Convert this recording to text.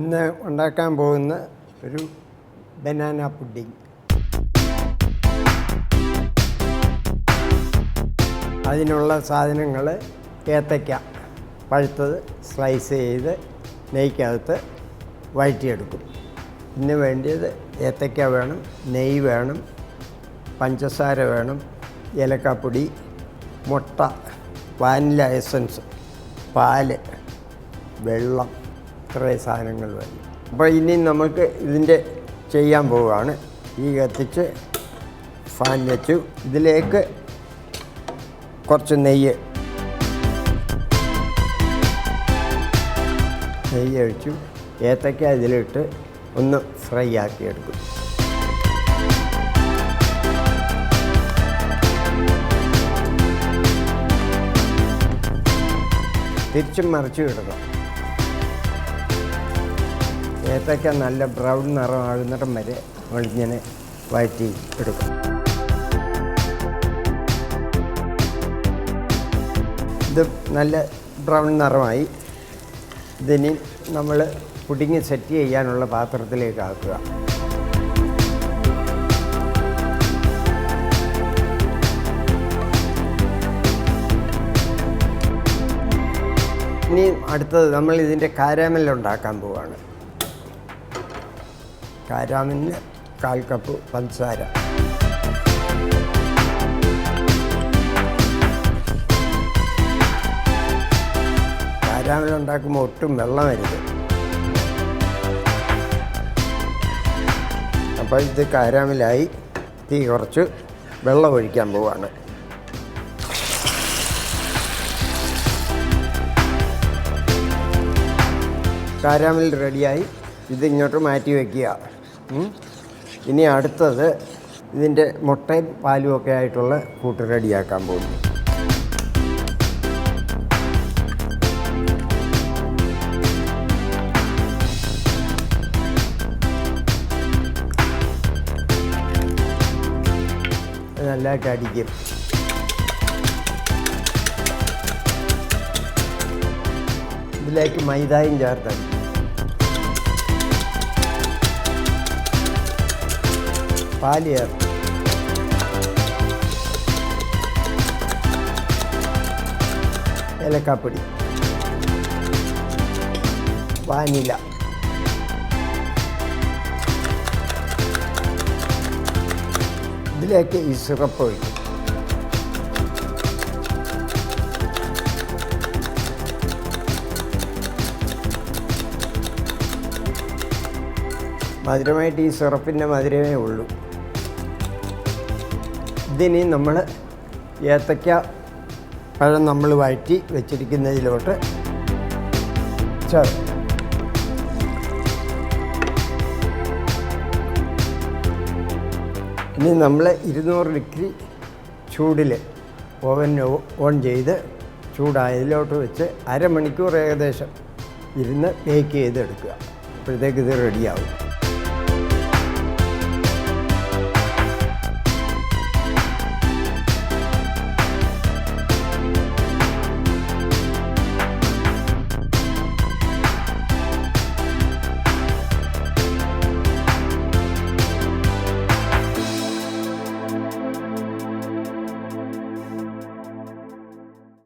ഇന്ന് ഉണ്ടാക്കാൻ പോകുന്ന ഒരു ബനാന പുഡിംഗ്. അതിനുള്ള സാധനങ്ങൾ: ഏത്തയ്ക്ക പഴുത്തത് സ്ലൈസ് ചെയ്ത് നെയ്ക്കകത്ത് വഴറ്റിയെടുക്കും. ഇതിന് വേണ്ടിയത് ഏത്തയ്ക്ക വേണം, നെയ്യ് വേണം, പഞ്ചസാര വേണം, ഏലക്കാപ്പൊടി, മുട്ട, വാനില എസൻസ്, പാല്, വെള്ളം, ഇത്രയും സാധനങ്ങൾ വേണം. അപ്പോൾ ഇനി നമുക്ക് ഇതിൻ്റെ ചെയ്യാൻ പോവുകയാണ്. ഈ കത്തിച്ച് ഫാൻ വെച്ചു. ഇതിലേക്ക് കുറച്ച് നെയ്യ് ഒഴിച്ചു. ഏത്തയ്ക്ക ഇതിലിട്ട് ഒന്ന് ഫ്രൈ ആക്കിയെടുക്കും. തിരിച്ചും മറിച്ചും ഇടണം. ഏത്തയ്ക്ക നല്ല ബ്രൗൺ നിറമാകുന്നിടം വരെ നമ്മളിങ്ങനെ വഴറ്റി എടുക്കും. ഇത് നല്ല ബ്രൗൺ നിറമായി. ഇതിനി നമ്മൾ പുഡിങ് സെറ്റ് ചെയ്യാനുള്ള പാത്രത്തിലേക്ക് ആക്കുക. ഇനി അടുത്തത് നമ്മൾ ഇതിൻ്റെ കാരാമൽ ഉണ്ടാക്കാൻ പോവുകയാണ്. കാരാമലിന് 1/4 കപ്പ് പഞ്ചസാര, കാരാമൽ ഉണ്ടാക്കുമ്പോൾ ഒട്ടും വെള്ളം വരുത്. അപ്പോൾ ഇത് കാരാമലായി. തീ കുറച്ച് വെള്ളം ഒഴിക്കാൻ പോവുകയാണ്. കാരാമൽ റെഡിയായി. ഇതിങ്ങോട്ട് മാറ്റി വയ്ക്കുക. ഇനി അടുത്തത് ഇതിൻ്റെ മുട്ടയും പാലും ഒക്കെ ആയിട്ടുള്ള കൂട്ട് റെഡിയാക്കാൻ പോകുന്നു. നല്ലതായിട്ട് അടിക്കും. ഇതിലേക്ക് മൈദയും ചേർത്തടി. പാല് ചേർത്ത് ഏലക്കാപ്പൊടി, വാനില, ഇതിലേക്ക് ഈ സിറപ്പ് ഒഴിക്കും. മധുരമായിട്ട് ഈ സിറപ്പിൻ്റെ മധുരമേ ഉള്ളൂ. ഇതിനി നമ്മൾ ഏത്തയ്ക്ക പഴം നമ്മൾ വഴറ്റി വെച്ചിരിക്കുന്നതിലോട്ട് ചേർക്കും. ഇനി നമ്മൾ 200 ഡിഗ്രി ചൂടിൽ ഓവൻ ഓൺ ചെയ്ത് ചൂടായതിലോട്ട് വെച്ച് അരമണിക്കൂർ ഏകദേശം ഇരുന്ന് ബേക്ക് ചെയ്തെടുക്കുക. അപ്പോഴത്തേക്ക് ഇത് റെഡിയാവും.